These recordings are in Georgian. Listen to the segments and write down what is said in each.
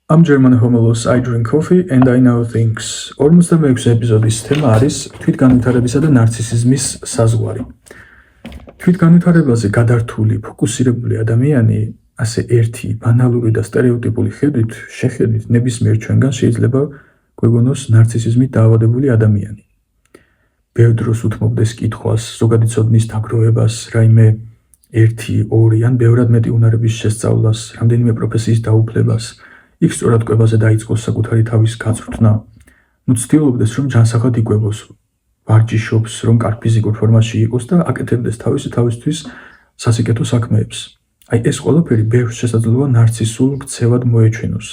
I'm German homolos, I drink coffee and I know things. 46 ეპიზოდის თემა არის თვითგანვითარებისა და ნარცისიზმის საზღვარი. თვითგანვითარებაზე გადართული, ფოკუსირებული ადამიანი ასე ერთი ბანალური და სტერეოტიპული შეხედვით ნებისმიერ ჩვენგან შეიძლება გვეგონოს ნარცისიზმით დაავადებული ადამიანი. ბევრ დროს უთმობდეს კითხვას, ზოგადი ცოდნის დაგროვებას, რაიმე 1-2 ან ბევრად მეტი უნარების შესწავლას, რამდენიმე პროფესიის დაუფლებას. იქ სწორად კვებაზე დაიწყოს საკუთარი თავის გაწვრთნა. ცდილობდეს, რომ ჯანსაღად იკვებოს, ვარჯიშობს, რომ კარგ ფიზიკურ ფორმაში იყოს და აკეთებდეს თავისთვის სასიკეთო საქმეებს. ეს ყველაფერი ბევრს შესაძლოა ნარცისულ ქცევად მოეჩვენოს.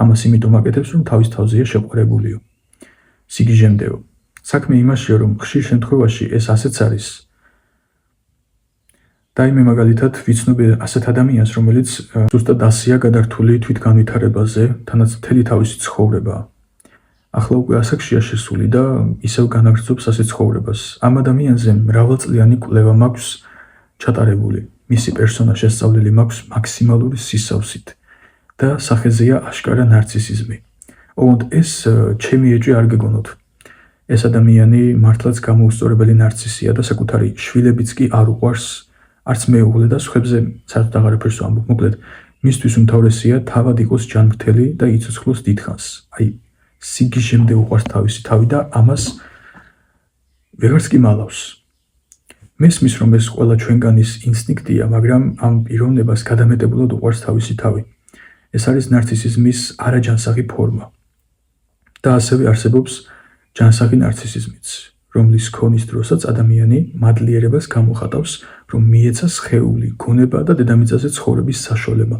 ამას იმიტომ აკეთებს, რომ თავის თავზეა შეყვარებულიო. სიგიჟემდეო. საქმე იმაშია, რომ ხშირ შემთხვევაში ეს ასეც არის. დაიმე მაგალითად ვიცნობ ასეთ ადამიანს, რომელიც ზუსტად ასეა გადართული თვითგანვითარებაზე, თანაც მთელი თავისი ცხოვრება. ახლა უკვე ასაკშია შესული და ისევ განაგრძობს ასე ცხოვრებას. ამ ადამიანზე მრავალწლიანი კვლევა მაქვს ჩატარებული. მისი პერსონა შესწავლილი მაქვს მაქსიმალური სისავსით და სახეზეა აშკარა ნარცისიზმი. ოღონდ ეს ჩემი ეჭვი არ გეგონოთ. ეს ადამიანი მართლაც გამოუსწორებელი ნარცისია და საკუთარი შვილებიც კი არ უყვარს. არც მეუღლე და სხვებზე საერთოდ აღარაფერს ვამბობ. მოკლედ, მისთვის უმთავრესია თავად იყოს ჯანმრთელი და იცოცხლოს დიდხანს. სიგიჟემდე უყვარს თავისი თავი და ამას ვეღარც კი მალავს. მესმის, რომ ეს ყველა ჩვენგანის ინსტინქტია, მაგრამ ამ პიროვნებას გადამეტებულად უყვარს თავისი თავი. ეს არის ნარცისიზმის არაჯანსაღი ფორმა. და ასევე არსებობს ჯანსაღი ნარცისიზმიც, რომლის ქონის დროსაც ადამიანი მადლიერებას გამოხატავს, რომ მიეცა სხეული, გონება და დედამიწაზე ცხოვრების საშუალება.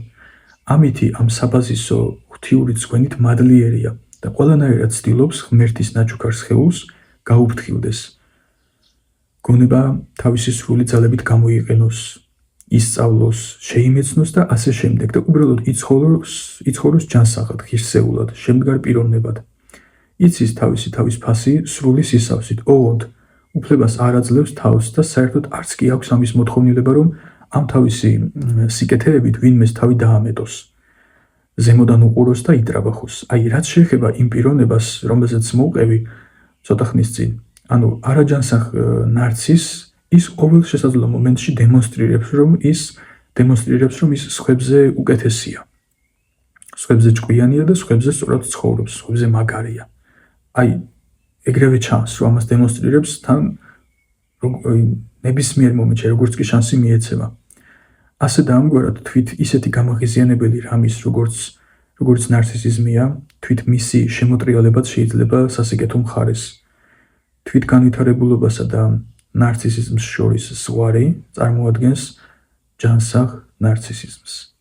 ამითი ამ საბაზისო ღვთიური ძღვენით მადლიერია და ყველანაირად ცდილობს ღმერთის ნაჩუქარ სხეულს გაუფრთხილდეს. გონება თავისი სრული ძალებით გამოიყენოს, ისწავლოს, შეიმეცნოს და ასე შემდეგ და უბრალოდ იცხოვროს ჯანსაღად, ღირსეულად, შემდგარ პიროვნებად. იცის თავისი თავის ფასი სრული სისავსით, ოღონდ უფლებას არ აძლევს თავს და საერთოდ არც კი აქვს ამის მოთხოვნილება, რომ ამ თავისი სიკეთეებით ვინმეს თავი დაამეტოს, ზემოდან უყუროს და იტრაბახოს. რაც შეეხება იმ პიროვნებას, რომელზეც მოვყევი ცოტა ხნის წინ, არაჯანსაღ ნარცისს ის ყოველ შესაძლო მომენტში დემონსტრირებს, რომ ის სხვებზე უკეთესია. სხვებზე ჭკვიანია და სხვებზე სწორად ცხოვრობს, სხვებზე მაგარია. ეგრევე ჩანს, რომ ამას დემონსტრირებს თან ნებისმიერ მომენტში, როგორც კი შანსი მიეცემა. ასე და ამგვარად თვით ისეთი გამაღიზიანებელი რამის, როგორც ნარცისიზმია, თვით მისი შემოტრიალებაც შეიძლება სასიკეთო მხარეს. თვითგანვითარებულობასა და ნარცისიზმს შორის ზღვარი წარმოადგენს ჯანსაღ ნარცისიზმს.